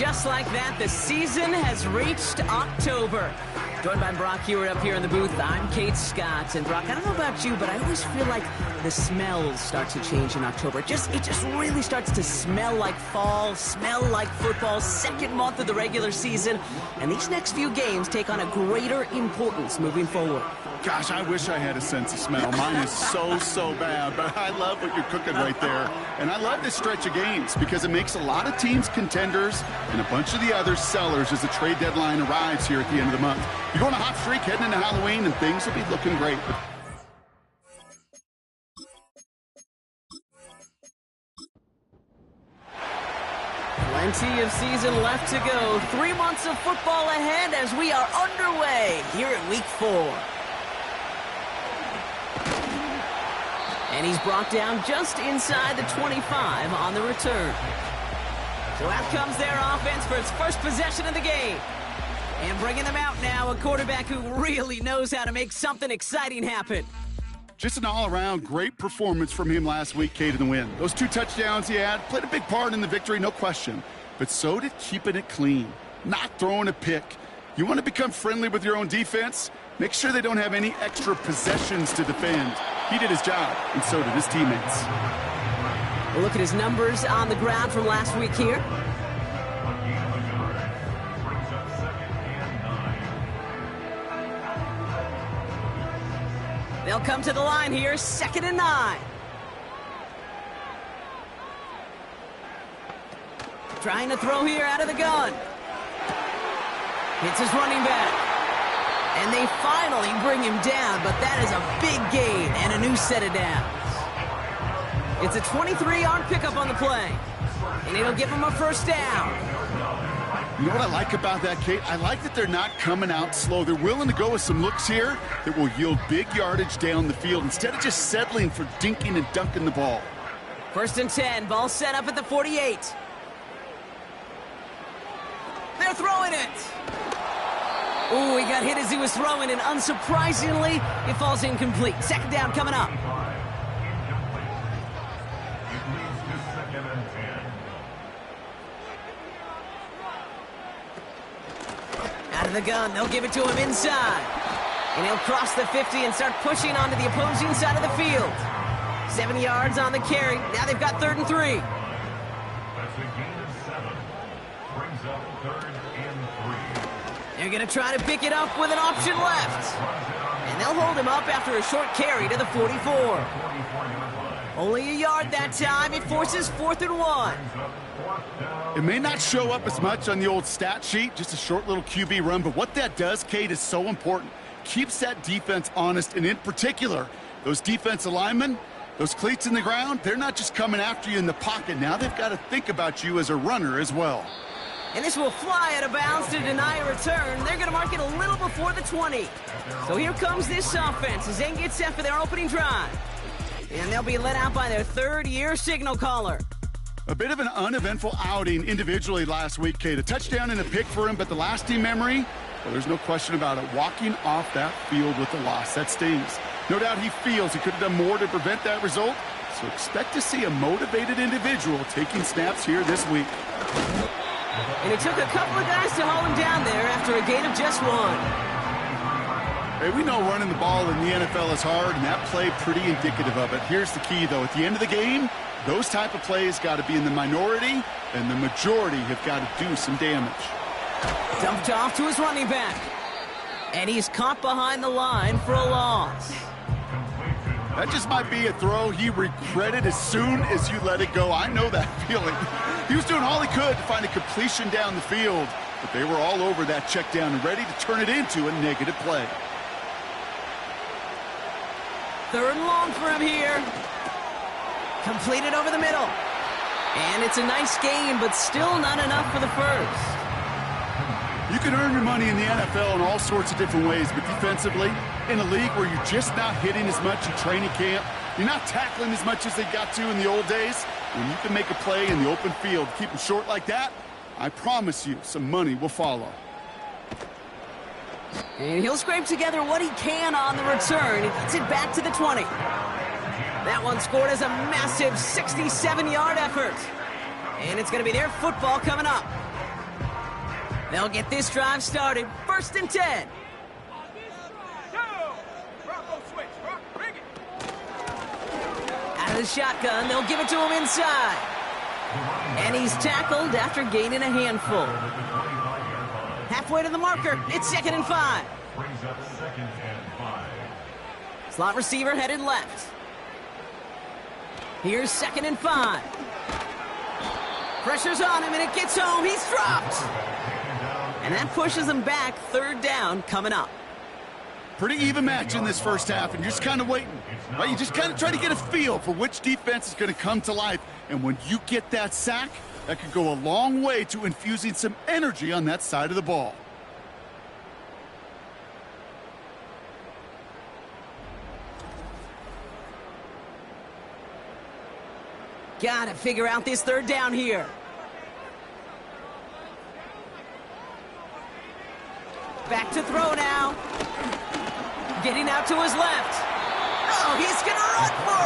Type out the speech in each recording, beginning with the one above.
just like that, the season has reached October. Joined by Brock Hewitt up here in the booth. I'm Kate Scott. And Brock, I don't know about you, but I always feel like the smells start to change in October. It just really starts to smell like fall, smell like football, second month of the regular season. And these next few games take on a greater importance moving forward. Gosh, I wish I had a sense of smell. Mine is so bad, but I love what you're cooking right there. And I love this stretch of games because it makes a lot of teams contenders and a bunch of the others sellers as the trade deadline arrives here at the end of the month. You're going a hot streak heading into Halloween, and things will be looking great. Plenty of season left to go. 3 months of football ahead as we are underway here at Week 4. And he's brought down just inside the 25 on the return. So out comes their offense for its first possession of the game. And bringing them out now, a quarterback who really knows how to make something exciting happen. Just an all-around great performance from him last week, Kate, in the win. Those 2 touchdowns he had played a big part in the victory, no question. But so did keeping it clean, not throwing a pick. You want to become friendly with your own defense? Make sure they don't have any extra possessions to defend. He did his job, and so did his teammates. We'll look at his numbers on the ground from last week here. They'll come to the line here, 2nd and 9. Trying to throw here out of the gun. Hits his running back. And they finally bring him down, but that is a big gain and a new set of downs. It's a 23-yard pickup on the play, and it'll give him a first down. You know what I like about that, Kate? I like that they're not coming out slow. They're willing to go with some looks here that will yield big yardage down the field instead of just settling for dinking and dunking the ball. 1st and 10, ball set up at the 48. They're throwing it. Ooh, he got hit as he was throwing, and unsurprisingly, it falls incomplete. 2nd down coming up. Out of the gun, they'll give it to him inside. And he'll cross the 50 and start pushing onto the opposing side of the field. 7 yards on the carry. Now they've got 3rd and 3. That's a gain of 7. Brings up 3rd and 3. They're going to try to pick it up with an option left. And they'll hold him up after a short carry to the 44. Only a yard that time. It forces 4th and 1. It may not show up as much on the old stat sheet, just a short little QB run, but what that does, Kate, is so important. Keeps that defense honest, and in particular, those defensive linemen, those cleats in the ground, they're not just coming after you in the pocket. Now they've got to think about you as a runner as well. And this will fly out of bounds to deny a return. They're going to mark it a little before the 20. So here comes this offense as they get set for their opening drive. And they'll be led out by their 3rd-year signal caller. A bit of an uneventful outing individually last week, Kate. A touchdown and a pick for him, but the lasting memory, well, there's no question about it. Walking off that field with the loss, that stings. No doubt he feels he could have done more to prevent that result, so expect to see a motivated individual taking snaps here this week. And it took a couple of guys to hold him down there after a gain of just 1. Hey, we know running the ball in the NFL is hard, and that play pretty indicative of it. Here's the key, though. At the end of the game, those type of plays got to be in the minority, and the majority have got to do some damage. Dumped off to his running back. And he's caught behind the line for a loss. That just might be a throw he regretted as soon as you let it go. I know that feeling. He was doing all he could to find a completion down the field, but they were all over that check down and ready to turn it into a negative play. 3rd and long for him here. Completed over the middle. And it's a nice game, but still not enough for the first. You can earn your money in the NFL in all sorts of different ways, but defensively, in a league where you're just not hitting as much in training camp, you're not tackling as much as they got to in the old days, when you can make a play in the open field, keep them short like that, I promise you some money will follow. And he'll scrape together what he can on the return. He gets it back to the 20. That one scored as a massive 67-yard effort. And it's going to be their football coming up. They'll get this drive started. 1st and 10. Out of the shotgun, they'll give it to him inside. And he's tackled after gaining a handful. Halfway to the marker, it's 2nd and 5. Brings up 2nd and 5. Slot receiver headed left. Here's 2nd and 5. Pressure's on him and it gets home. He's dropped. And that pushes him back. 3rd down coming up. Pretty even match in this first half, and you're just kind of waiting. Right? You just kind of try to get a feel for which defense is going to come to life. And when you get that sack, that could go a long way to infusing some energy on that side of the ball. Gotta figure out this 3rd down here. Back to throw now. Getting out to his left. Oh, he's gonna run for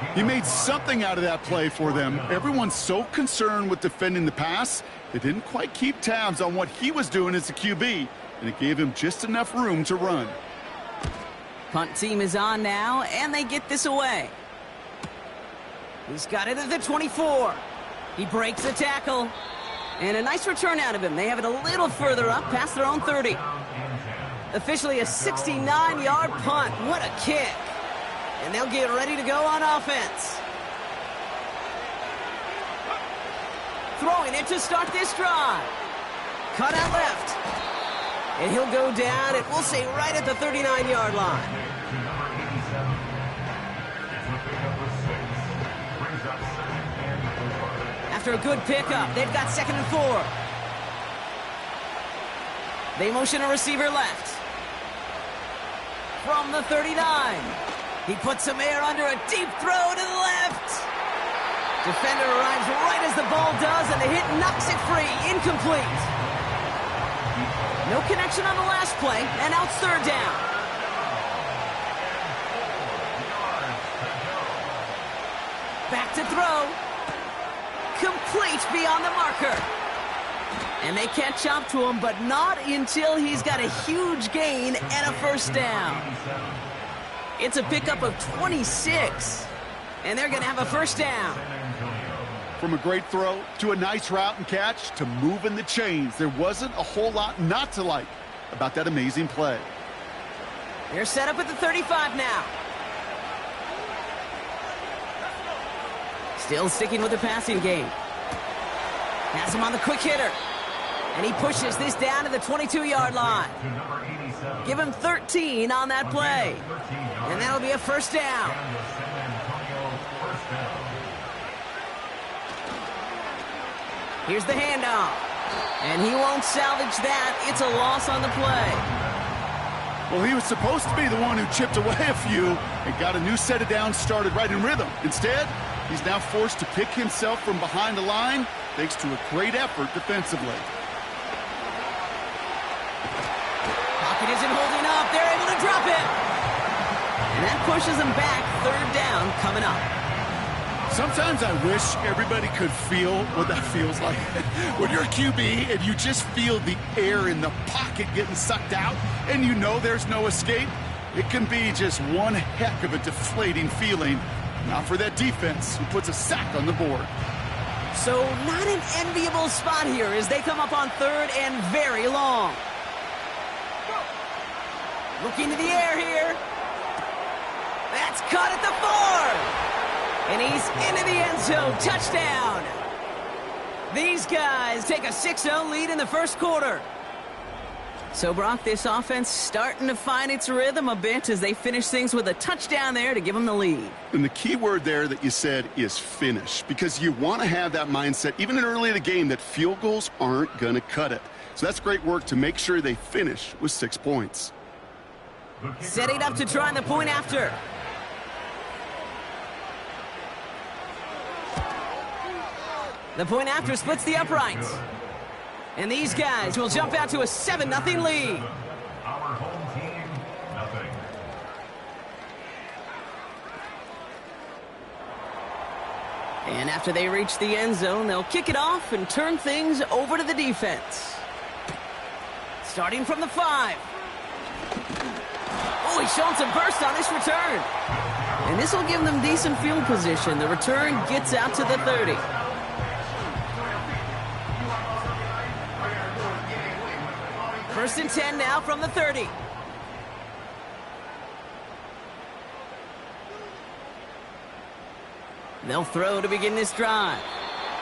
it. He made something out of that play for them. Everyone's so concerned with defending the pass, they didn't quite keep tabs on what he was doing as a QB, and it gave him just enough room to run. Punt team is on now, and they get this away. He's got it at the 24. He breaks the tackle. And a nice return out of him. They have it a little further up past their own 30. Officially a 69-yard punt. What a kick. And they'll get ready to go on offense. Throwing it to start this drive. Cut out left. And he'll go down, and we'll say right at the 39-yard line. After a good pickup, they've got 2nd and 4. They motion a receiver left. From the 39. He puts some air under a deep throw to the left. Defender arrives right as the ball does, and the hit knocks it free. Incomplete. No connection on the last play, and now it's 3rd down. Back to throw. Complete beyond the marker. And they catch up to him, but not until he's got a huge gain and a 1st down. It's a pickup of 26. And they're going to have a 1st down. From a great throw to a nice route and catch to moving the chains, there wasn't a whole lot not to like about that amazing play. They're set up at the 35 now. Still sticking with the passing game. Has him on the quick hitter. And he pushes this down to the 22-yard line. Give him 13 on that play. And that'll be a 1st down. Here's the handoff. And he won't salvage that. It's a loss on the play. Well, he was supposed to be the one who chipped away a few and got a new set of downs started right in rhythm. Instead, he's now forced to pick himself from behind the line thanks to a great effort defensively. Pocket isn't holding up. They're able to drop it. And that pushes them back. 3rd down coming up. Sometimes I wish everybody could feel what that feels like. When you're a QB and you just feel the air in the pocket getting sucked out and you know there's no escape, it can be just one heck of a deflating feeling. Not for that defense who puts a sack on the board. So not an enviable spot here as they come up on 3rd and very long. Looking to the air here. That's caught at the 4. And he's into the end zone. Touchdown. These guys take a 6-0 lead in the 1st quarter. So, Brock, this offense starting to find its rhythm a bit as they finish things with a touchdown there to give them the lead. And the key word there that you said is finish, because you want to have that mindset, even in early in the game, that field goals aren't going to cut it. So that's great work to make sure they finish with 6 points. Setting up to try the point after. The point after splits the uprights. And these guys will jump out to a 7-0 lead. Our home team, nothing. And after they reach the end zone, they'll kick it off and turn things over to the defense. Starting from the 5. Oh, he's showing some burst on this return. And this will give them decent field position. The return gets out to the 30. First and 10 now from the 30. They'll throw to begin this drive.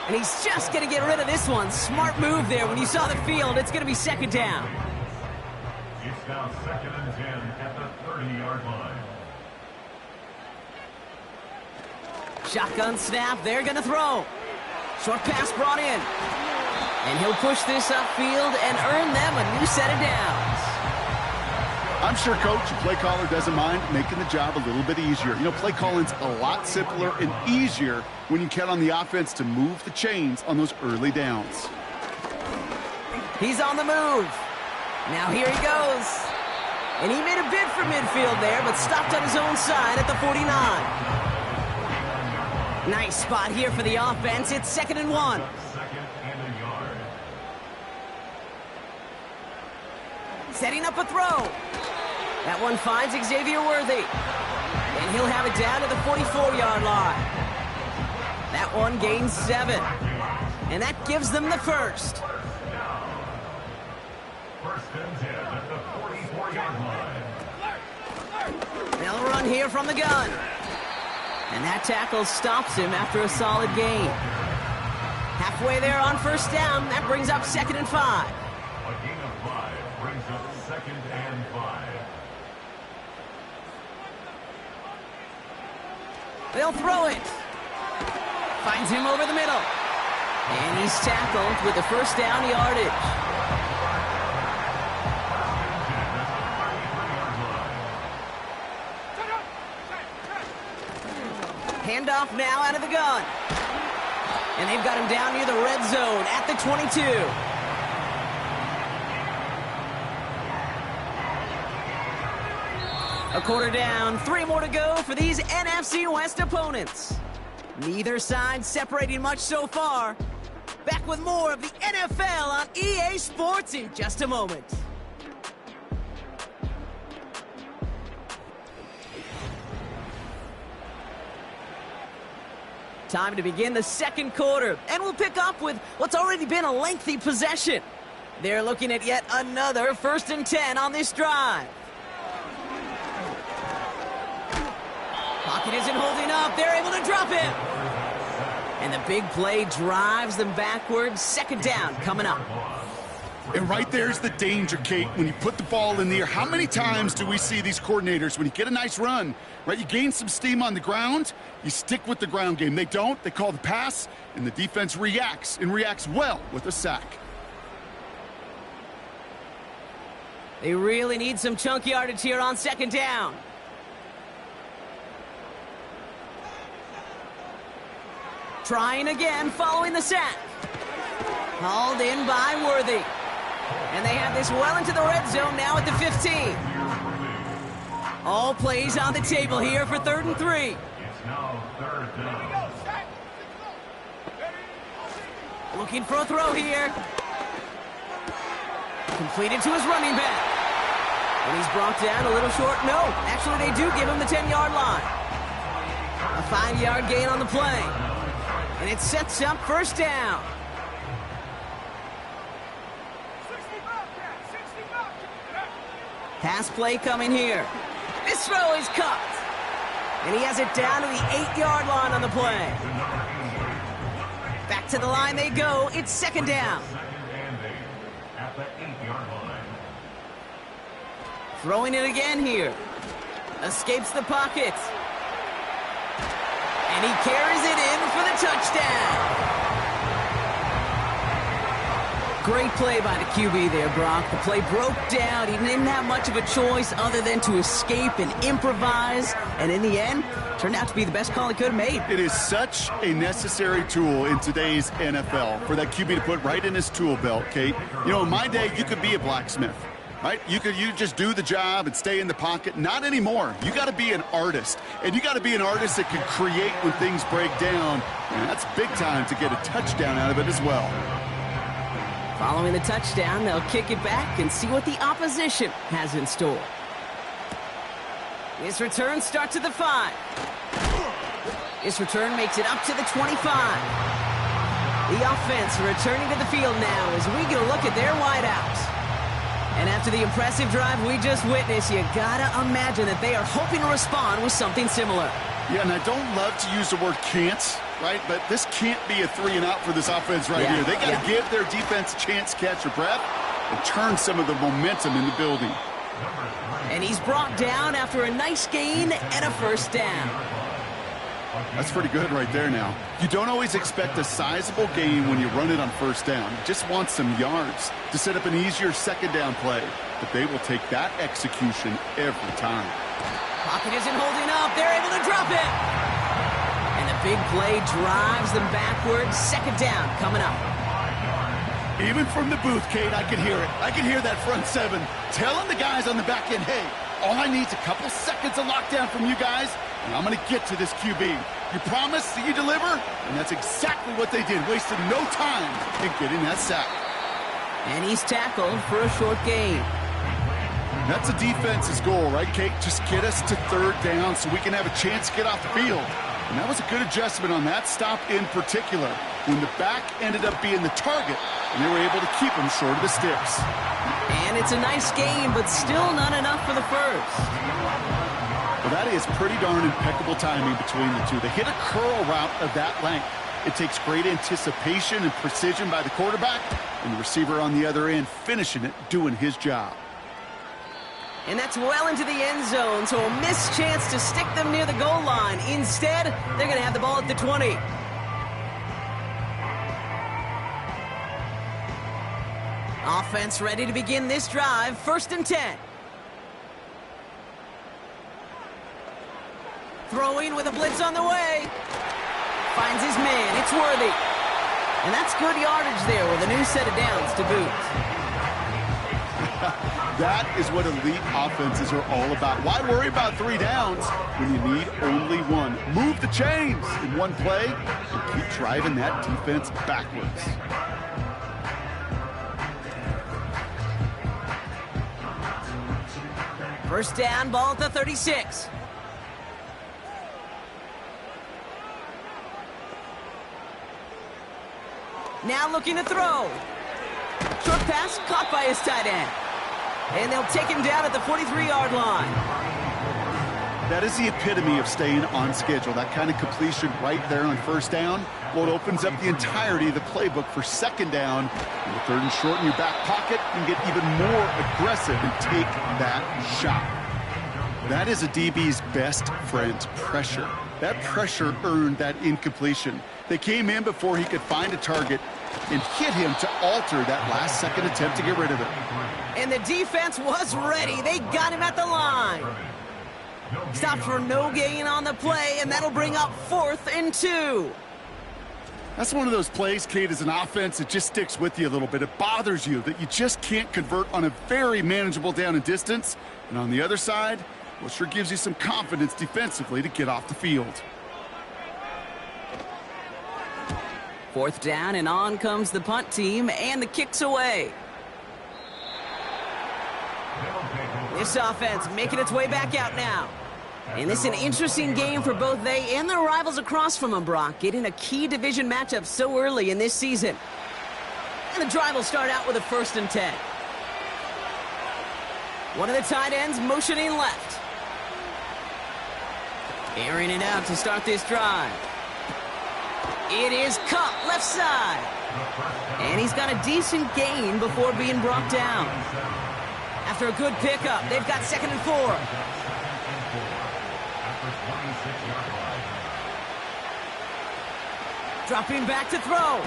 And he's just going to get rid of this one. Smart move there. When you saw the field, it's going to be second down. It's now second and 10 at the 30-yard line. Shotgun snap. They're going to throw. Short pass brought in. And he'll push this upfield and earn them a new set of downs. I'm sure coach and play caller doesn't mind making the job a little bit easier. You know, play calling's a lot simpler and easier when you count on the offense to move the chains on those early downs. He's on the move. Now here he goes. And he made a bid for midfield there, but stopped on his own side at the 49. Nice spot here for the offense. It's 2nd and 1. Second and a yard. Setting up a throw. That one finds Xavier Worthy. And he'll have it down to the 44-yard line. That one gains 7. And that gives them the first. First and 10 at the 44-yard line. They'll run here from the gun. And that tackle stops him after a solid gain. Halfway there on first down. That brings up 2nd and 5. A gain of 5 brings up second and 5. They'll throw it. Finds him over the middle. And he's tackled with the first down yardage. Handoff now out of the gun. And they've got him down near the red zone at the 22. A quarter down, 3 more to go for these NFC West opponents. Neither side separating much so far. Back with more of the NFL on EA Sports in just a moment. Time to begin the second quarter, and we'll pick up with what's already been a lengthy possession. They're looking at yet another 1st and 10 on this drive. Pocket isn't holding up. They're able to drop him. And the big play drives them backwards. 2nd down coming up. And right there's the danger, Kate, when you put the ball in the air. How many times do we see these coordinators, when you get a nice run, right, you gain some steam on the ground, you stick with the ground game. They don't. They call the pass, and the defense reacts, and reacts well with a sack. They really need some chunk yardage here on 2nd down. Trying again following the sack. Hauled in by Worthy. And they have this well into the red zone now at the 15. All plays on the table here for 3rd and 3. It's now 3rd down. Looking for a throw here. Completed to his running back. And he's brought down a little short. No, actually they do give him the 10-yard line. A 5-yard gain on the play. And it sets up 1st down. Pass play coming here. This throw is cut. And he has it down to the 8-yard line on the play. Back to the line they go. It's 2nd down. Second and 8 at the 8-yard line. Throwing it again here. Escapes the pocket. And he carries it in for the touchdown. Great play by the QB there, Brock. The play broke down. He didn't have much of a choice other than to escape and improvise. And in the end, turned out to be the best call he could have made. It is such a necessary tool in today's NFL for that QB to put right in his tool belt, Kate. You know, in my day, you could be a blacksmith. right? You just do the job and stay in the pocket. Not anymore. You got to be an artist, and you got to be an artist that can create when things break down, and that's big time to get a touchdown out of it as well. Following the touchdown, they'll kick it back and see what the opposition has in store. This return starts at the 5. This return makes it up to the 25. The offense returning to the field now as we get a look at their wideouts. And after the impressive drive we just witnessed, you gotta imagine that they are hoping to respond with something similar. Yeah, and I don't love to use the word can't, right? But this can't be a 3-and-out for this offense right here. They got to give their defense a chance to catch their breath and turn some of the momentum in the building. And he's brought down after a nice gain and a first down. That's pretty good right there now. You don't always expect a sizable gain when you run it on first down. You just want some yards to set up an easier second down play. But they will take that execution every time. Pocket isn't holding up. They're able to drop it. And the big play drives them backwards. Second down coming up. Even from the booth, Kate, I can hear it. I can hear that front 7 telling the guys on the back end, hey, all I need is a couple seconds of lockdown from you guys, and I'm going to get to this QB. You promise that you deliver? And that's exactly what they did. Wasted no time in getting that sack. And he's tackled for a short gain. That's a defense's goal, right, Kate? Just get us to third down so we can have a chance to get off the field. And that was a good adjustment on that stop in particular, when the back ended up being the target, and they were able to keep him short of the sticks. And it's a nice game, but still not enough for the first. Well, that is pretty darn impeccable timing between the two. They hit a curl route of that length. It takes great anticipation and precision by the quarterback, and the receiver on the other end finishing it, doing his job. And that's well into the end zone, so a missed chance to stick them near the goal line. Instead, they're going to have the ball at the 20. Offense ready to begin this drive. 1st and 10. Throwing with a blitz on the way. Finds his man. It's Worthy. And that's good yardage there with a new set of downs to boot. That is what elite offenses are all about. Why worry about 3 downs when you need only 1? Move the chains in one play and keep driving that defense backwards. First down, ball at the 36. Now looking to throw. Short pass caught by his tight end. And they'll take him down at the 43-yard line. That is the epitome of staying on schedule. That kind of completion right there on first down. Well, it opens up the entirety of the playbook for second down. And the 3rd and short in your back pocket, and get even more aggressive and take that shot. That is a DB's best friend, pressure. That pressure earned that incompletion. They came in before he could find a target and hit him to alter that last-second attempt to get rid of it. And the defense was ready. They got him at the line. Stopped for no gain on the play, and that'll bring up 4th and 2. That's one of those plays, Kate, as an offense, it just sticks with you a little bit. It bothers you that you just can't convert on a very manageable down and distance. And on the other side, well, it sure gives you some confidence defensively to get off the field. 4th down, and on comes the punt team, and the kick's away. This offense making its way back out now. And this is an interesting game for both they and their rivals across from them, Brock, getting a key division matchup so early in this season. And the drive will start out with a 1st and 10. One of the tight ends motioning left. Airing it out to start this drive. It is cut left side. And he's got a decent gain before being brought down. After a good pickup, they've got 2nd and 4. Dropping back to throw.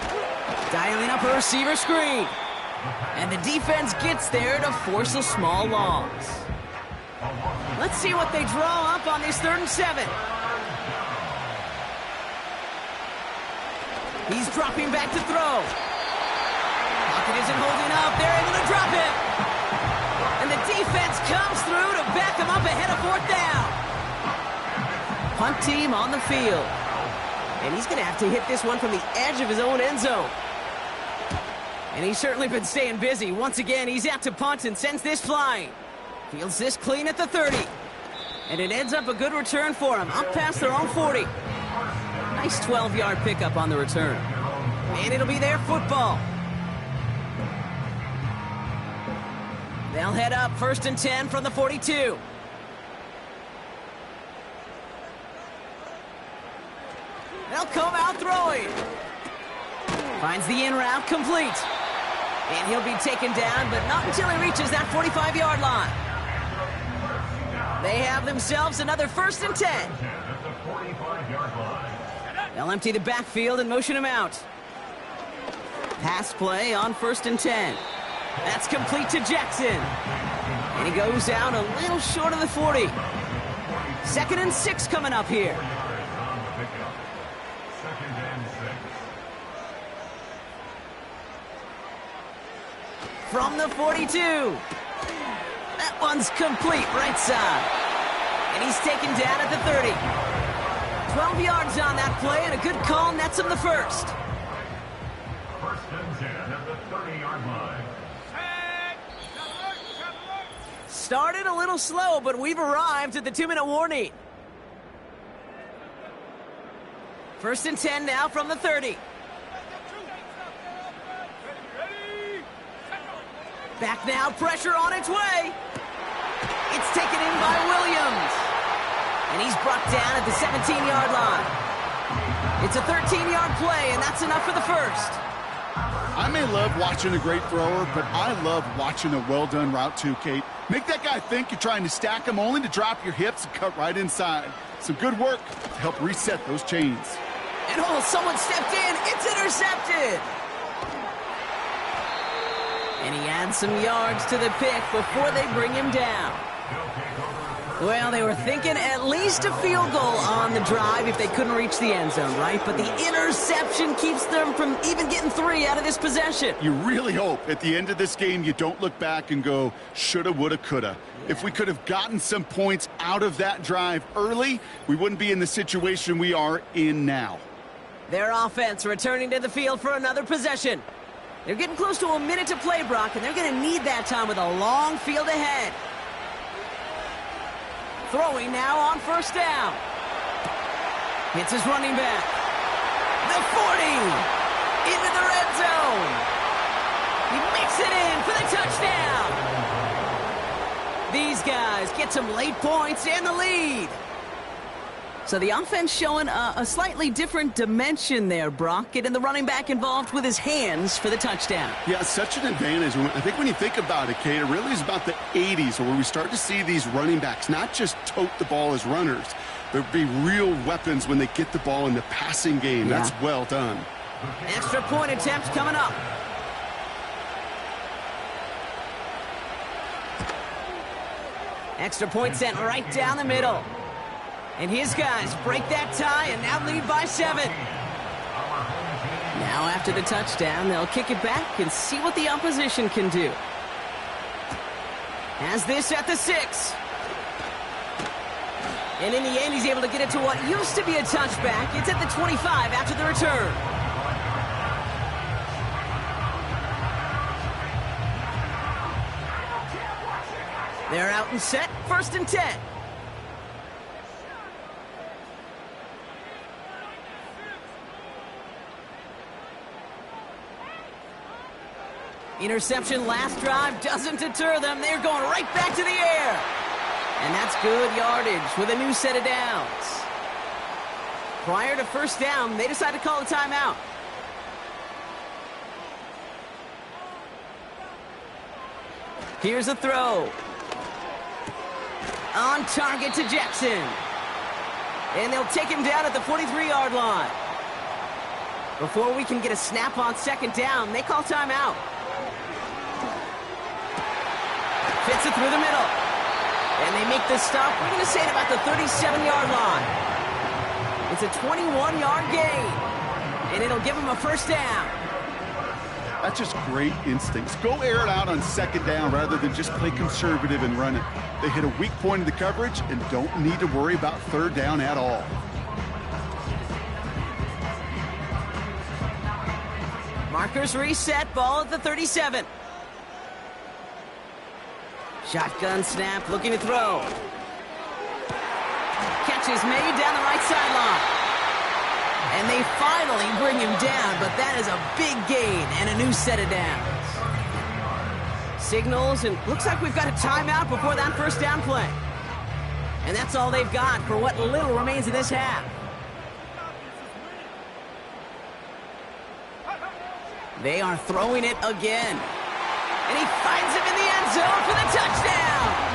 Dialing up a receiver screen. And the defense gets there to force a small loss. Let's see what they draw up on this 3rd and 7. He's dropping back to throw. Pocket isn't holding up. They're able to drop it. And through to back him up ahead of fourth down. Punt team on the field. And he's going to have to hit this one from the edge of his own end zone. And he's certainly been staying busy. Once again, he's out to punt and sends this flying. Fields this clean at the 30. And it ends up a good return for him, up past their own 40. Nice 12-yard pickup on the return. And it'll be their football. They'll head up 1st and 10 from the 42. They'll come out throwing. Finds the in route complete. And he'll be taken down, but not until he reaches that 45-yard line. They have themselves another 1st and 10. They'll empty the backfield and motion him out. Pass play on 1st and 10. That's complete to Jackson. And he goes out a little short of the 40. 2nd and 6 coming up here. From the 42. That one's complete, right side. And he's taken down at the 30. 12 yards on that play, and a good call nets him the first. 1st and 10 at the 30-yard line. Started a little slow, but we've arrived at the 2-minute warning. 1st and 10 now from the 30. Back now, pressure on its way. It's taken in by Williams. And he's brought down at the 17-yard line. It's a 13-yard play, and that's enough for the first. I may love watching a great thrower, but I love watching a well-done route too, Kate. Make that guy think you're trying to stack him only to drop your hips and cut right inside. Some good work to help reset those chains. And oh, someone stepped in. It's intercepted. And he adds some yards to the pick before they bring him down. Well, they were thinking at least a field goal on the drive if they couldn't reach the end zone, right? But the interception keeps them from even getting 3 out of this possession. You really hope at the end of this game you don't look back and go, shoulda, woulda, coulda. If we could have gotten some points out of that drive early, we wouldn't be in the situation we are in now. Their offense returning to the field for another possession. They're getting close to a minute to play, Brock, and they're going to need that time with a long field ahead. Throwing now on 1st down. Hits his running back. The 40. Into the red zone. He makes it in for the touchdown. These guys get some late points and the lead. So the offense showing a slightly different dimension there, Brock. Getting the running back involved with his hands for the touchdown. Yeah, such an advantage. I think when you think about it, Kate, it really is about the 80s where we start to see these running backs not just tote the ball as runners, but be real weapons when they get the ball in the passing game. Yeah. That's well done. Extra point attempt coming up. Extra point sent right down the middle. And his guys break that tie and now lead by 7. Now after the touchdown, they'll kick it back and see what the opposition can do. Has this at the 6. And in the end, he's able to get it to what used to be a touchback. It's at the 25 after the return. They're out and set, 1st and 10. Interception last drive doesn't deter them. They're going right back to the air. And that's good yardage with a new set of downs. Prior to 1st down, they decide to call a timeout. Here's a throw. On target to Jackson. And they'll take him down at the 43-yard line. Before we can get a snap on 2nd down, they call timeout. Fits it through the middle. And they make the stop. We're going to say it about the 37-yard line. It's a 21-yard gain. And it'll give them a 1st down. That's just great instincts. Go air it out on second down rather than just play conservative and run it. They hit a weak point in the coverage and don't need to worry about third down at all. Markers reset, ball at the 37. Shotgun snap, looking to throw. Catch is made down the right sideline. And they finally bring him down, but that is a big gain and a new set of downs. Signals, and looks like we've got a timeout before that first down play. And that's all they've got for what little remains of this half. They are throwing it again. And he finds him in the end zone for the touchdown.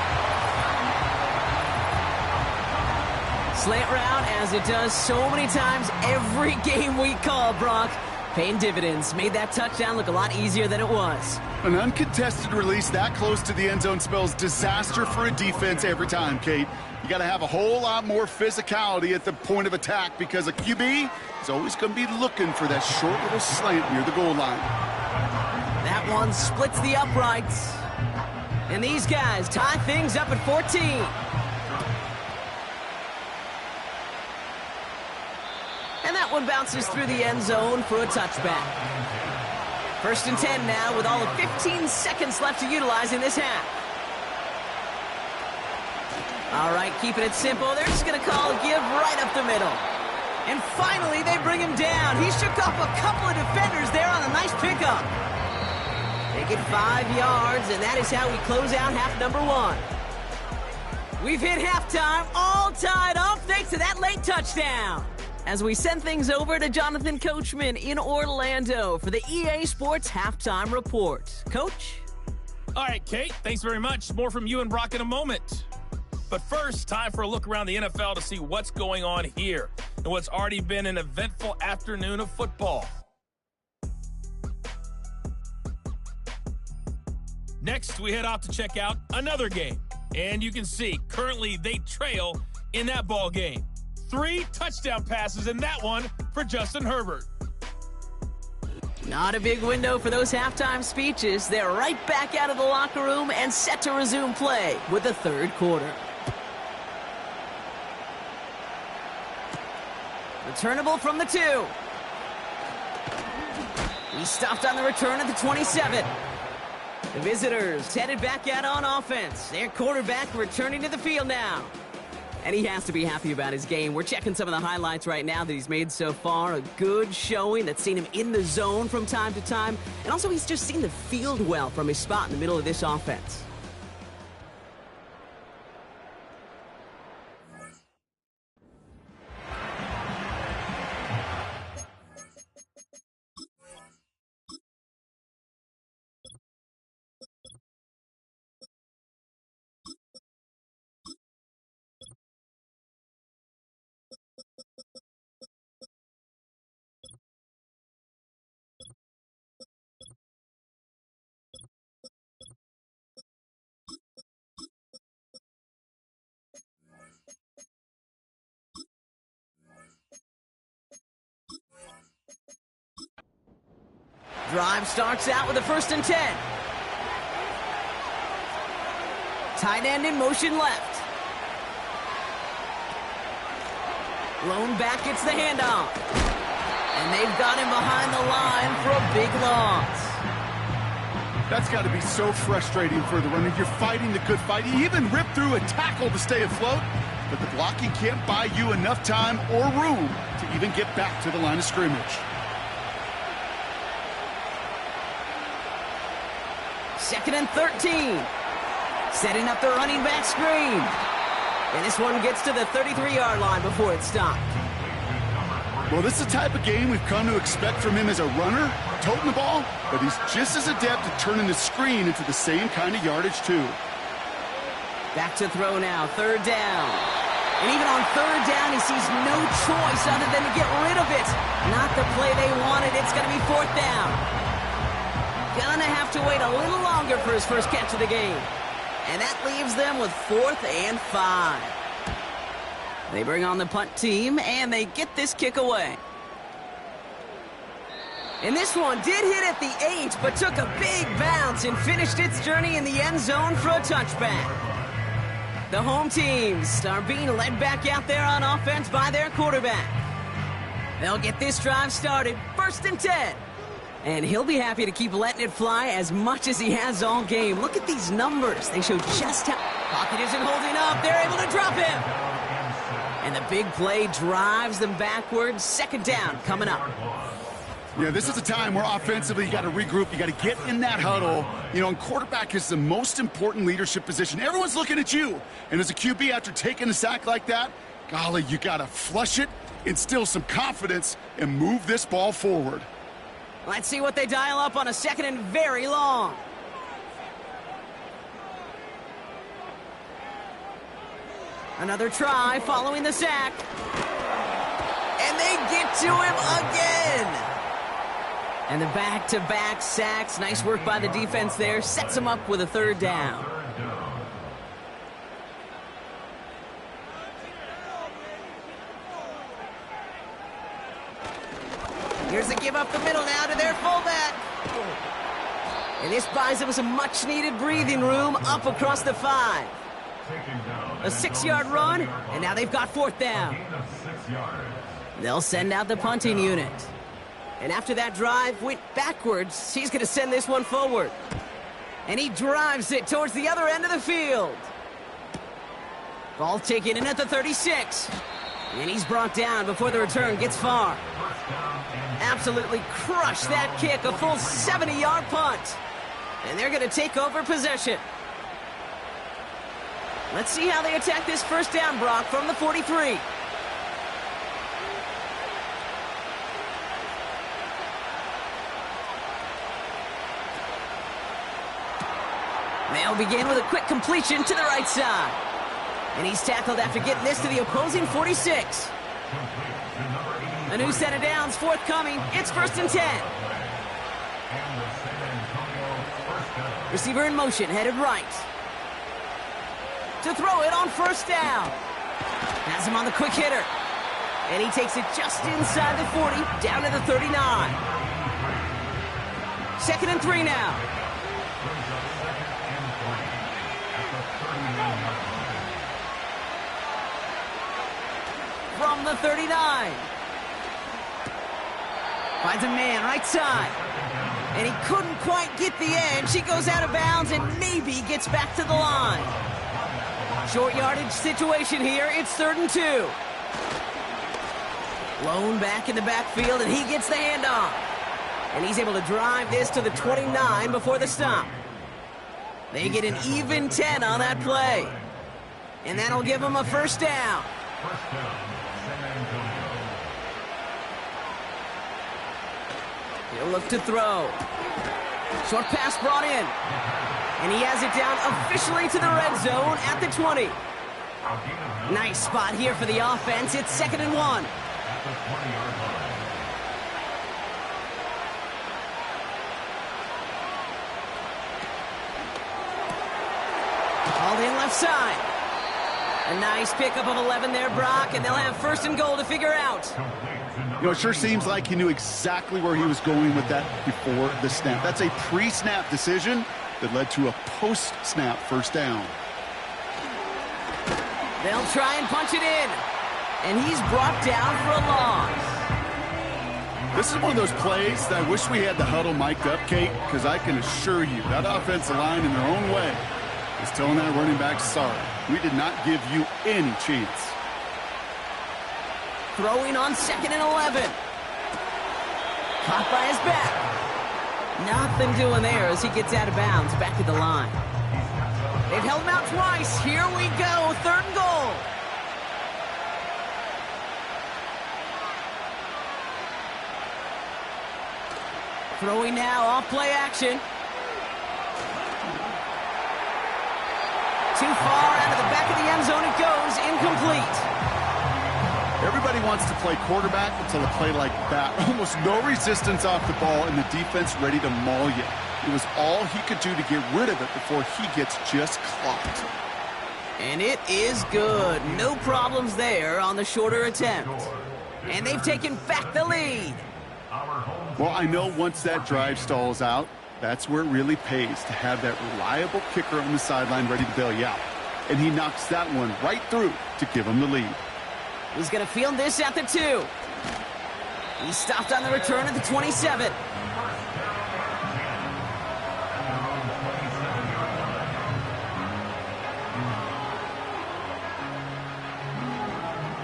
Slant route, as it does so many times every game we call, Brock. Paying dividends. Made that touchdown look a lot easier than it was. An uncontested release that close to the end zone spells disaster for a defense every time, Kate. You got to have a whole lot more physicality at the point of attack because a QB is always going to be looking for that short little slant near the goal line. That one splits the uprights. And these guys tie things up at 14. And that one bounces through the end zone for a touchback. 1st and 10 now with all of 15 seconds left to utilize in this half. All right, keeping it simple. They're just going to call a give right up the middle. And finally, they bring him down. He shook off a couple of defenders there on a nice pickup. They get 5 yards, and that is how we close out half number 1. We've hit halftime, all tied up thanks to that late touchdown. As we send things over to Jonathan Coachman in Orlando for the EA Sports Halftime Report. Coach? All right, Kate, thanks very much. More from you and Brock in a moment. But first, time for a look around the NFL to see what's going on here and what's already been an eventful afternoon of football. Next, we head off to check out another game. And you can see, currently they trail in that ball game. 3 touchdown passes in that one for Justin Herbert. Not a big window for those halftime speeches. They're right back out of the locker room and set to resume play with the 3rd quarter. Returnable from the 2. He stopped on the return at the 27. The visitors headed back out on offense. Their quarterback returning to the field now. And he has to be happy about his game. We're checking some of the highlights right now that he's made so far. A good showing that's seen him in the zone from time to time. And also he's just seen the field well from his spot in the middle of this offense. Drive starts out with a 1st and 10. Tight end in motion left. Lone back gets the handoff. And they've got him behind the line for a big loss. That's got to be so frustrating for the runner. You're fighting the good fight. He even ripped through a tackle to stay afloat, but the blocking can't buy you enough time or room to even get back to the line of scrimmage. 2nd and 13. Setting up the running back screen. And this one gets to the 33-yard line before it's stopped. Well, this is the type of game we've come to expect from him as a runner, toting the ball, but he's just as adept at turning the screen into the same kind of yardage, too. Back to throw now, 3rd down. And even on 3rd down, he sees no choice other than to get rid of it. Not the play they wanted. It's going to be 4th down. Gonna have to wait a little longer for his first catch of the game. And that leaves them with 4th and 5. They bring on the punt team, and they get this kick away. And this one did hit at the 8, but took a big bounce and finished its journey in the end zone for a touchback. The home teams are being led back out there on offense by their quarterback. They'll get this drive started, 1st and 10. And he'll be happy to keep letting it fly as much as he has all game. Look at these numbers. They show just how... Pocket isn't holding up. They're able to drop him. And the big play drives them backwards. 2nd down coming up. Yeah, this is a time where offensively you got to regroup. You got to get in that huddle. You know, and quarterback is the most important leadership position. Everyone's looking at you. And as a QB, after taking a sack like that, golly, you got to flush it, instill some confidence, and move this ball forward. Let's see what they dial up on a 2nd and very long. Another try following the sack. And they get to him again. And the back-to-back sacks. Nice work by the defense there. Sets him up with a 3rd down. Here's a give up the middle now to their fullback. And this buys them some much-needed breathing room up across the 5. A 6-yard run, and now they've got 4th down. They'll send out the punting unit. And after that drive went backwards, he's going to send this one forward. And he drives it towards the other end of the field. Ball taken in at the 36. And he's brought down before the return gets far. Absolutely crushed that kick, a full 70-yard punt. And they're going to take over possession. Let's see how they attack this 1st down, Brock, from the 43. They'll begin with a quick completion to the right side. And he's tackled after getting this to the opposing 46. A new set of downs forthcoming. It's 1st and 10. Receiver in motion, headed right. To throw it on 1st down. Has him on the quick hitter. And he takes it just inside the 40, down to the 39. 2nd and 3 now. From the 39. Finds a man right side. And he couldn't quite get the edge. He goes out of bounds and maybe gets back to the line. Short yardage situation here. It's 3rd and 2. Lone back in the backfield, and he gets the handoff. And he's able to drive this to the 29 before the stop. They get an even 10 on that play. And that'll give them a 1st down. He'll look to throw. Short pass brought in. And he has it down officially to the red zone at the 20. Nice spot here for the offense. It's 2nd and 1. Called in left side. A nice pickup of 11 there, Brock, and they'll have 1st and goal to figure out. You know, it sure seems like he knew exactly where he was going with that before the snap. That's a pre-snap decision that led to a post-snap 1st down. They'll try and punch it in. And he's brought down for a loss. This is one of those plays that I wish we had the huddle mic'd up, Kate, because I can assure you that offensive line in their own way is telling that running back, sorry, we did not give you any chance. Throwing on 2nd and 11. Caught by his back. Nothing doing there as he gets out of bounds back to the line. They've held him out twice. Here we go. 3rd and goal. Throwing now off play action. Too far out of the back of the end zone it goes. Incomplete. Everybody wants to play quarterback until a play like that. Almost no resistance off the ball and the defense ready to maul you. It was all he could do to get rid of it before he gets just clocked. And it is good. No problems there on the shorter attempt. And they've taken back the lead. Our home Well, I know once that drive stalls out, that's where it really pays to have that reliable kicker on the sideline ready to bail you out. And he knocks that one right through to give him the lead. He's going to field this at the 2. He stopped on the return at the 27.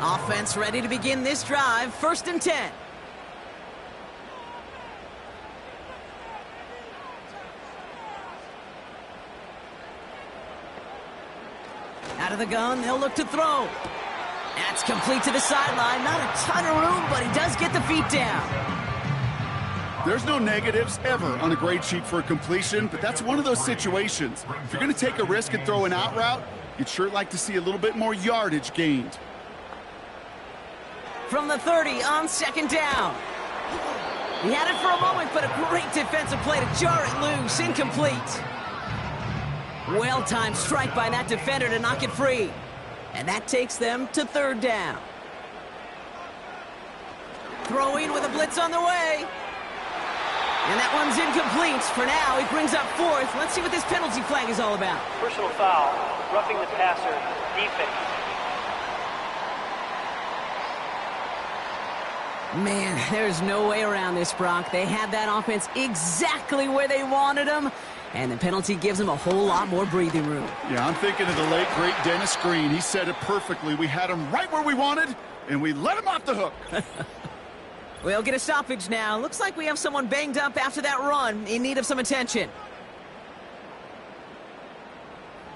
Offense ready to begin this drive. 1st and 10. Out of the gun, they'll look to throw. That's complete to the sideline. Not a ton of room, but he does get the feet down. There's no negatives ever on a grade sheet for a completion, but that's one of those situations. If you're going to take a risk and throw an out route, you'd sure like to see a little bit more yardage gained. From the 30 on 2nd down. He had it for a moment, but a great defensive play to jar it loose. Incomplete. Well-timed strike by that defender to knock it free. And that takes them to 3rd down. Throwing with a blitz on the way. And that one's incomplete. For now, he brings up 4th. Let's see what this penalty flag is all about. Personal foul, roughing the passer, defense. Man, there's no way around this, Brock. They had that offense exactly where they wanted them. And the penalty gives them a whole lot more breathing room. Yeah, I'm thinking of the late, great Dennis Green. He said it perfectly. We had him right where we wanted, and we let him off the hook. We'll get a stoppage now. Looks like we have someone banged up after that run, in need of some attention.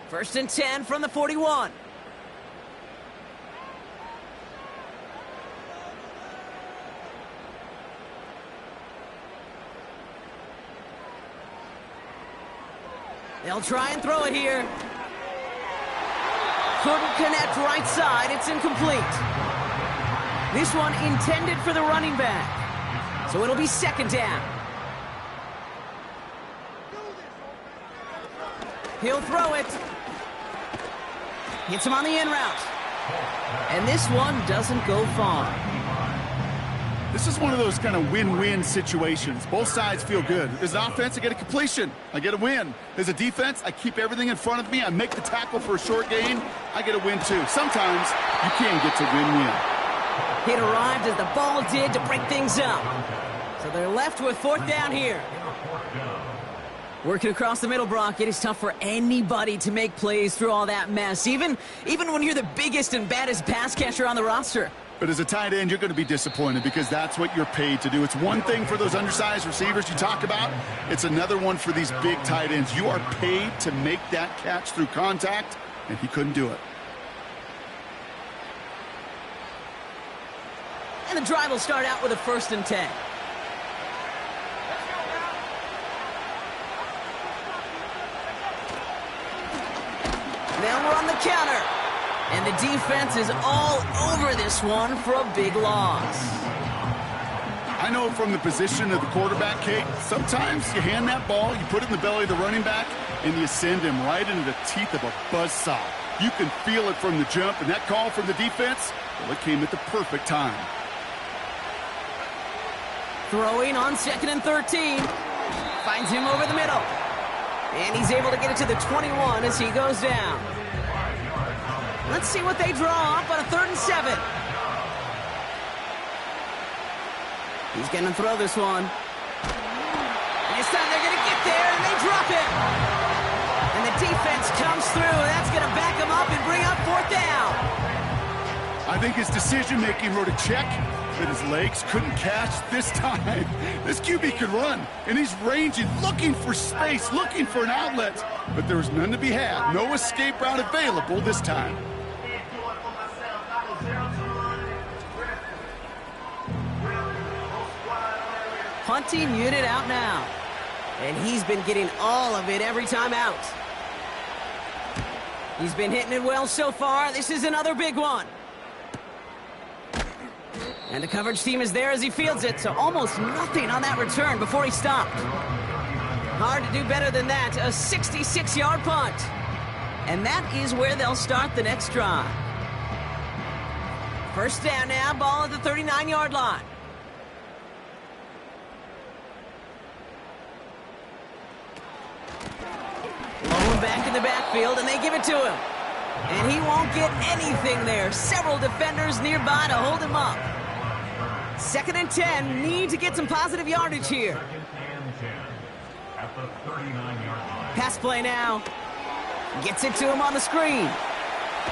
1st and 10 from the 41. They'll try and throw it here. Couldn't connect right side. It's incomplete. This one intended for the running back. So it'll be 2nd down. He'll throw it. Hits him on the in route. And this one doesn't go far. This is one of those kind of win-win situations. Both sides feel good. As an offense, I get a completion. I get a win. As a defense, I keep everything in front of me. I make the tackle for a short gain. I get a win, too. Sometimes you can get to win-win. It arrived as the ball did to break things up. So they're left with 4th down here. Working across the middle, Brock, it is tough for anybody to make plays through all that mess, even when you're the biggest and baddest pass catcher on the roster. But as a tight end, you're going to be disappointed because that's what you're paid to do. It's one thing for those undersized receivers you talk about. It's another one for these big tight ends. You are paid to make that catch through contact, and he couldn't do it. And the drive will start out with a 1st and 10. They'll run the counter. And the defense is all over this one for a big loss. I know from the position of the quarterback, Kate, sometimes you hand that ball, you put it in the belly of the running back, and you send him right into the teeth of a buzzsaw. You can feel it from the jump, and that call from the defense, well, it came at the perfect time. Throwing on 2nd and 13. Finds him over the middle. And he's able to get it to the 21 as he goes down. Let's see what they draw up on a 3rd and 7. He's going to throw this one. And this time they're going to get there, and they drop it. And the defense comes through. That's going to back him up and bring up 4th down. I think his decision-making wrote a check that his legs couldn't catch this time. This QB could run, and he's ranging, looking for space, looking for an outlet. But there was none to be had. No escape route available this time. Punting unit out now. And he's been getting all of it every time out. He's been hitting it well so far. This is another big one. And the coverage team is there as he fields it, so almost nothing on that return before he stopped. Hard to do better than that. A 66-yard punt. And that is where they'll start the next drive. 1st down now, ball at the 39-yard line. him back in the backfield, and they give it to him. And he won't get anything there. Several defenders nearby to hold him up. 2nd and 10. Need to get some positive yardage here. 2nd and 10 at the 39-yard line. Pass play now. Gets it to him on the screen.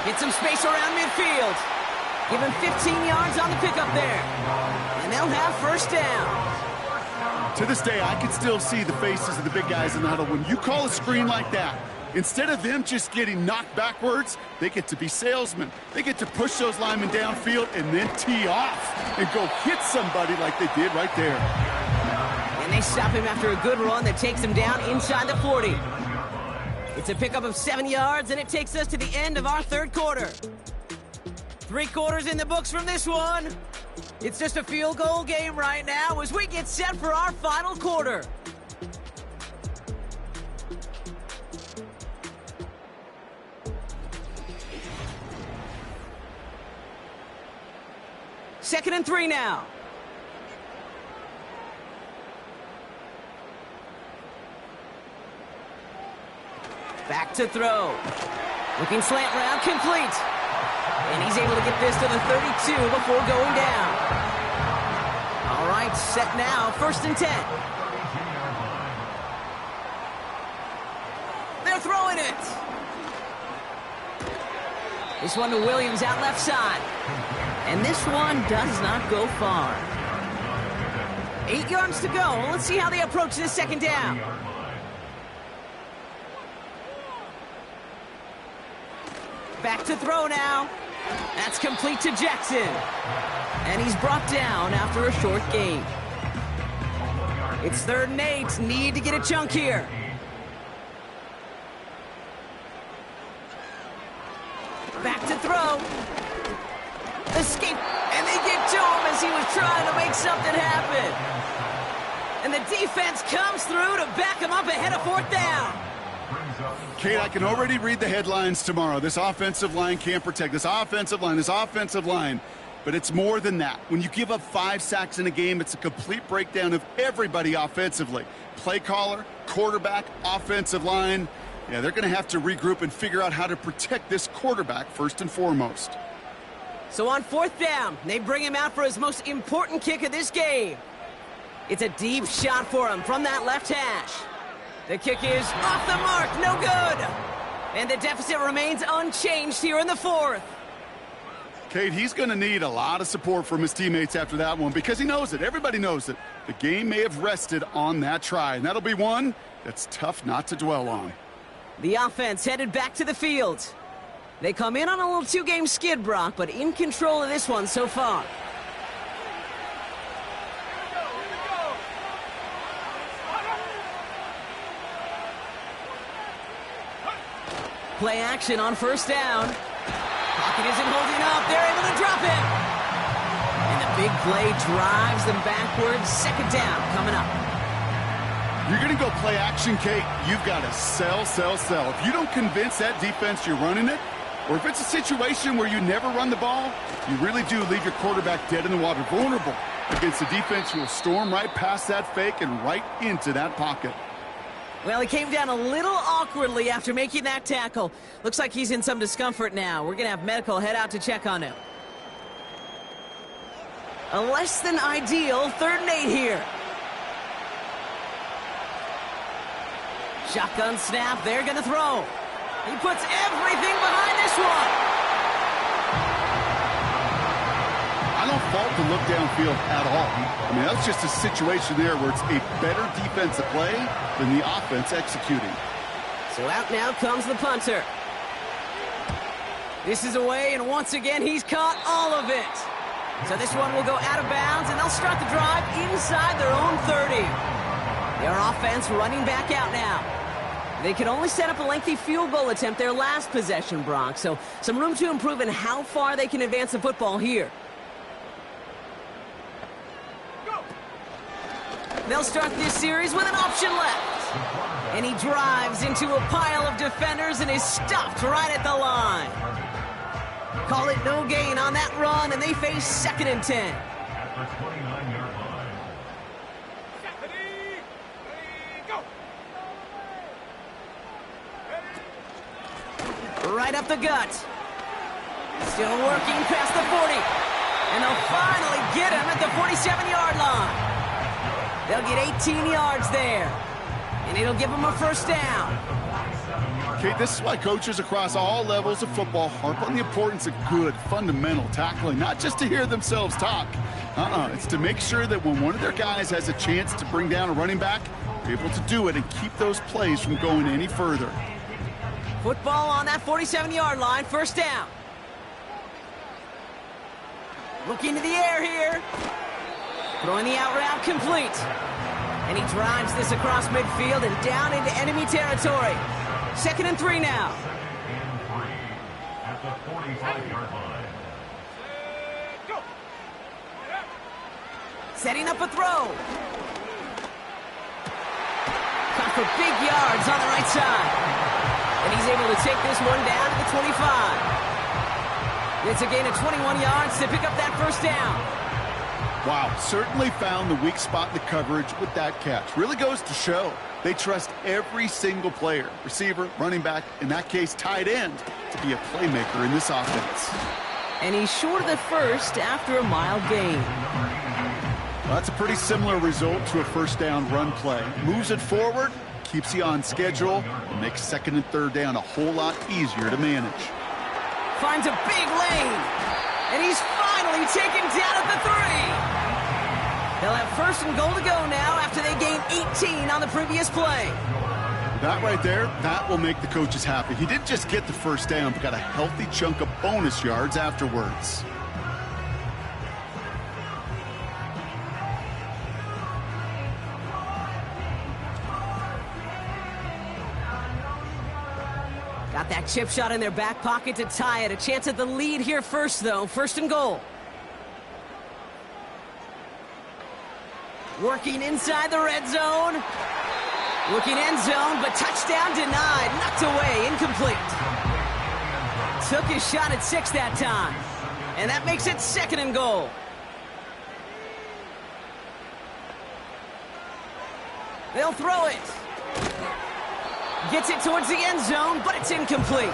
Gets some space around midfield. Give him 15 yards on the pickup there. And they'll have first down. To this day, I can still see the faces of the big guys in the huddle. When you call a screen like that, instead of them just getting knocked backwards, they get to be salesmen. They get to push those linemen downfield and then tee off and go hit somebody like they did right there. And they stop him after a good run that takes him down inside the 40. It's a pickup of 7 yards, and it takes us to the end of our 3rd quarter. 3 quarters in the books from this one. It's just a field goal game right now as we get set for our final quarter. Second and 3 now. Back to throw. Looking slant route, complete. And he's able to get this to the 32 before going down. All right, set now, 1st and 10. They're throwing it. This one to Williams out left side. And this one does not go far. 8 yards to go. Let's see how they approach this 2nd down. Back to throw now. That's complete to Jackson. And he's brought down after a short gain. It's 3rd and 8. Need to get a chunk here. Back to throw. Escape. And they get to him as he was trying to make something happen. And the defense comes through to back him up ahead of 4th down. Kate, I can already read the headlines tomorrow. This offensive line can't protect. This offensive line. But it's more than that. When you give up 5 sacks in a game, it's a complete breakdown of everybody offensively. Play caller, quarterback, offensive line. Yeah, they're going to have to regroup and figure out how to protect this quarterback first and foremost. So on 4th down, they bring him out for his most important kick of this game. It's a deep shot for him from that left hash. The kick is off the mark, no good. And the deficit remains unchanged here in the 4th. Kate, he's going to need a lot of support from his teammates after that one because he knows it. Everybody knows it. The game may have rested on that try, and that'll be one that's tough not to dwell on. The offense headed back to the field. They come in on a little 2-game skid, Brock, but in control of this one so far. Play action on 1st down. Pocket isn't holding up. They're able to drop it. And the big play drives them backwards. 2nd down coming up. You're going to go play action, Kate. You've got to sell. If you don't convince that defense you're running it, or if it's a situation where you never run the ball, you really do leave your quarterback dead in the water, vulnerable against a defense who will storm right past that fake and right into that pocket. Well, he came down a little awkwardly after making that tackle. Looks like he's in some discomfort now. We're going to have medical head out to check on him. A less than ideal 3rd and 8 here. Shotgun snap. They're going to throw. He puts everything behind this one. I don't fault the look downfield at all. I mean, that's just a situation there where it's a better defensive play than the offense executing. So out now comes the punter. This is away, and once again, he's caught all of it. So this one will go out of bounds, and they'll start the drive inside their own 30. Their offense running back out now. They could only set up a lengthy field goal attempt their last possession, Brock. So some room to improve in how far they can advance the football here. They'll start this series with an option left. And he drives into a pile of defenders and is stopped right at the line. Call it no gain on that run, and they face 2nd and 10. At the 29-yard line. Right up the gut. Still working past the 40. And they'll finally get him at the 47-yard line. They'll get 18 yards there. And it'll give them a first down. Okay, this is why coaches across all levels of football harp on the importance of good, fundamental tackling, not just to hear themselves talk. It's to make sure that when one of their guys has a chance to bring down a running back, they're able to do it and keep those plays from going any further. Football on that 47-yard line, first down. Looking to the air here. Throwing the out route complete. And he drives this across midfield and down into enemy territory. 2nd and 3 now. 2nd and 3 at the 45-yard line. Setting up a throw. Caught for big yards on the right side. And he's able to take this one down to the 25. It's a gain of 21 yards to pick up that first down. Wow, certainly found the weak spot in the coverage with that catch. Really goes to show they trust every single player, receiver, running back, in that case tight end, to be a playmaker in this offense. And he's short of the first after a mild gain. Well, that's a pretty similar result to a first down run play. Moves it forward, keeps you on schedule, and makes 2nd and 3rd down a whole lot easier to manage. Finds a big lane, and he's finally taken down at the 3. They'll have 1st and goal to go now after they gained 18 on the previous play. That right there, that will make the coaches happy. He didn't just get the first down, but got a healthy chunk of bonus yards afterwards. Got that chip shot in their back pocket to tie it. A chance at the lead here first, though. 1st and goal. Working inside the red zone. Looking end zone, but touchdown denied. Knocked away, incomplete. Took his shot at 6 that time. And that makes it 2nd and goal. They'll throw it. Gets it towards the end zone, but it's incomplete.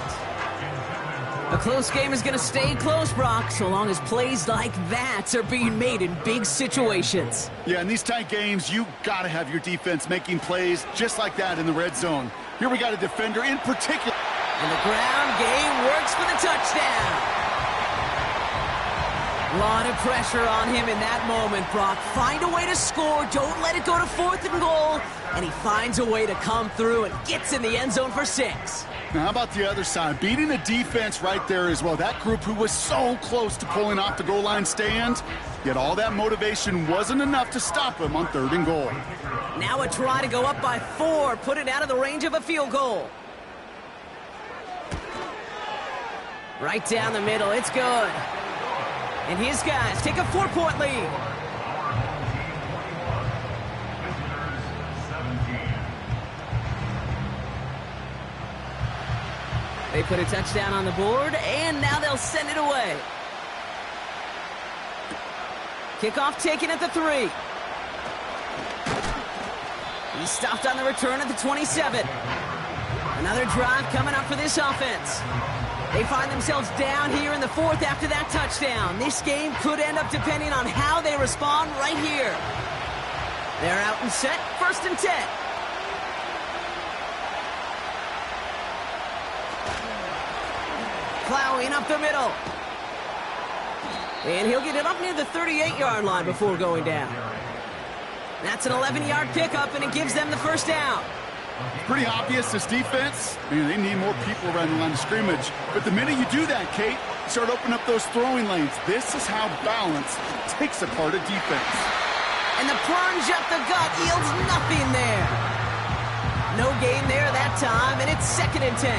A close game is going to stay close, Brock, so long as plays like that are being made in big situations. Yeah, in these tight games, you got to have your defense making plays just like that in the red zone. Here we got a defender in particular. And the ground game works for the touchdown. A lot of pressure on him in that moment, Brock. Find a way to score. Don't let it go to 4th and goal. And he finds a way to come through and gets in the end zone for 6. Now, how about the other side? Beating the defense right there as well. That group who was so close to pulling off the goal line stand, yet all that motivation wasn't enough to stop him on 3rd and goal. Now a try to go up by 4, put it out of the range of a field goal. Right down the middle, it's good. And his guys take a 4-point lead. They put a touchdown on the board, and now they'll send it away. Kickoff taken at the 3. He's stopped on the return at the 27. Another drive coming up for this offense. They find themselves down here in the 4th after that touchdown. This game could end up depending on how they respond right here. They're out and set, 1st and 10. Plowing up the middle. And he'll get it up near the 38-yard line before going down. That's an 11-yard pickup, and it gives them the first down. Pretty obvious, this defense, they need more people around the line of scrimmage. But the minute you do that, Kate, start opening up those throwing lanes. This is how balance takes apart a defense. And the plunge up the gut yields nothing there. No gain there that time, and it's 2nd and 10.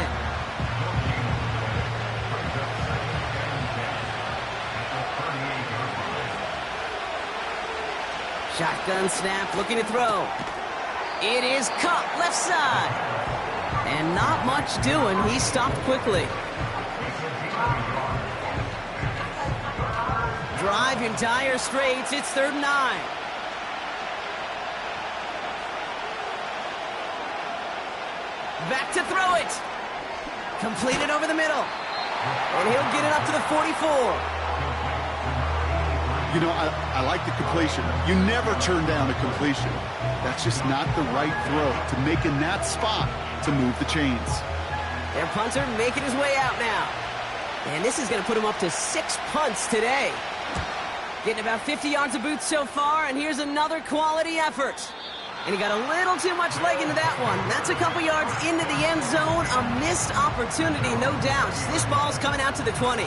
Shotgun snap, looking to throw. It is caught left side. And not much doing. He stopped quickly. Drive in dire straits. It's 3rd and 9. Back to throw it. Completed over the middle. And he'll get it up to the 44. You know, I like the completion. You never turn down a completion. That's just not the right throw to make in that spot to move the chains. Their punter making his way out now. And this is going to put him up to 6 punts today. Getting about 50 yards of boots so far, and here's another quality effort. And he got a little too much leg into that one. That's a couple yards into the end zone. A missed opportunity, no doubt. This ball's coming out to the 20.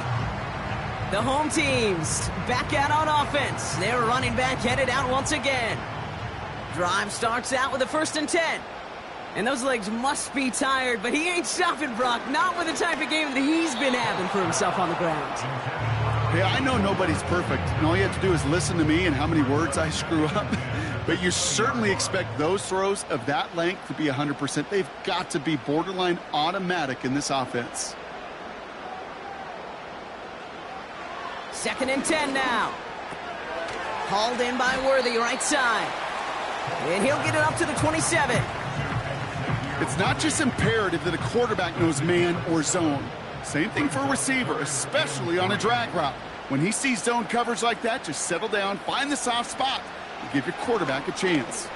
The home teams back out on offense. Their running back headed out once again. Drive starts out with a 1st and 10. And those legs must be tired, but he ain't stopping, Brock. Not with the type of game that he's been having for himself on the ground. Hey, I know nobody's perfect, and all you have to do is listen to me and how many words I screw up. But you certainly expect those throws of that length to be 100%. They've got to be borderline automatic in this offense. 2nd and 10 now. Hauled in by Worthy, right side. And he'll get it up to the 27. It's not just imperative that a quarterback knows man or zone. Same thing for a receiver, especially on a drag route. When he sees zone coverage like that, just settle down, find the soft spot, and give your quarterback a chance.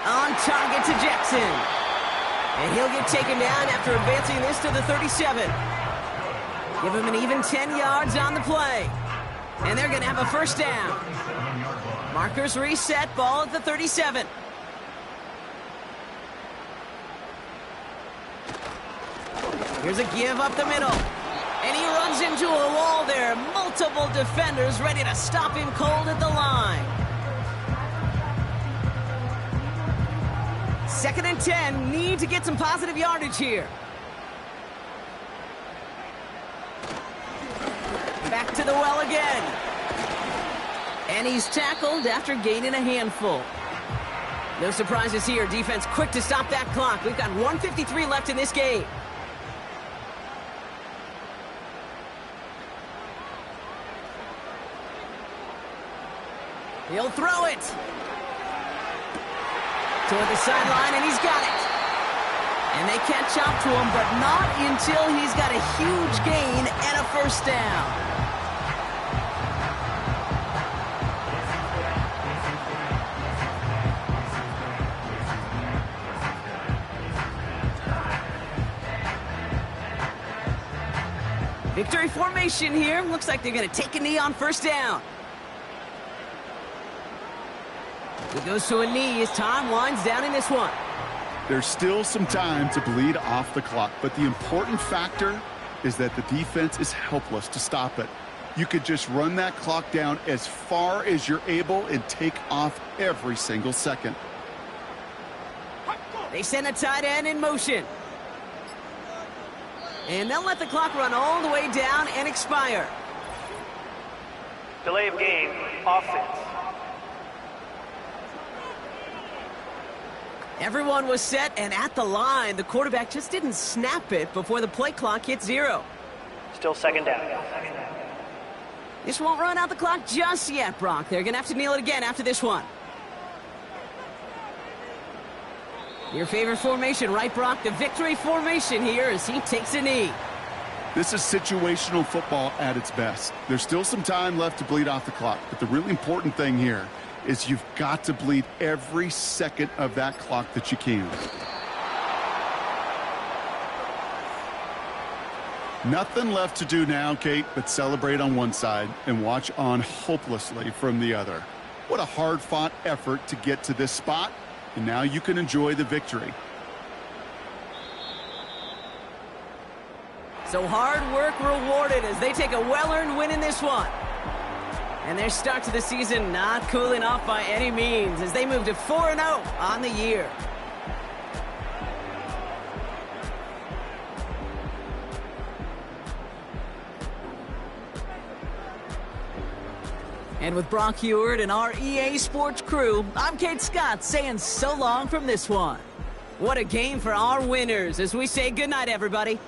On target to Jackson. And he'll get taken down after advancing this to the 37. Give him an even 10 yards on the play. And they're going to have a 1st down. Markers reset, ball at the 37. Here's a give up the middle. And he runs into a wall there. Multiple defenders ready to stop him cold at the line. 2nd and 10. Need to get some positive yardage here. Back to the well again. And he's tackled after gaining a handful. No surprises here. Defense quick to stop that clock. We've got 1:53 left in this game. He'll throw it. Toward the sideline, and he's got it. And they catch up to him, but not until he's got a huge gain and a 1st down. Victory formation here. Looks like they're going to take a knee on 1st down. He goes to a knee as time winds down in this one. There's still some time to bleed off the clock, but the important factor is that the defense is helpless to stop it. You could just run that clock down as far as you're able and take off every single second. They send a tight end in motion. And they'll let the clock run all the way down and expire. Delay of game, offense. Everyone was set and at the line. The quarterback just didn't snap it before the play clock hit 0. Still 2nd down. This won't run out the clock just yet, Brock. They're going to have to kneel it again after this one. Your favorite formation, right, Brock? The victory formation here as he takes a knee. This is situational football at its best. There's still some time left to bleed off the clock, but the really important thing here is you've got to bleed every second of that clock that you can. Nothing left to do now, Kate, but celebrate on one side and watch on hopelessly from the other. What a hard-fought effort to get to this spot, and now you can enjoy the victory. So hard work rewarded as they take a well-earned win in this one. And their start to the season not cooling off by any means as they move to 4-0 on the year. And with Brock Heward and our EA Sports crew, I'm Kate Scott saying so long from this one. What a game for our winners as we say goodnight, everybody.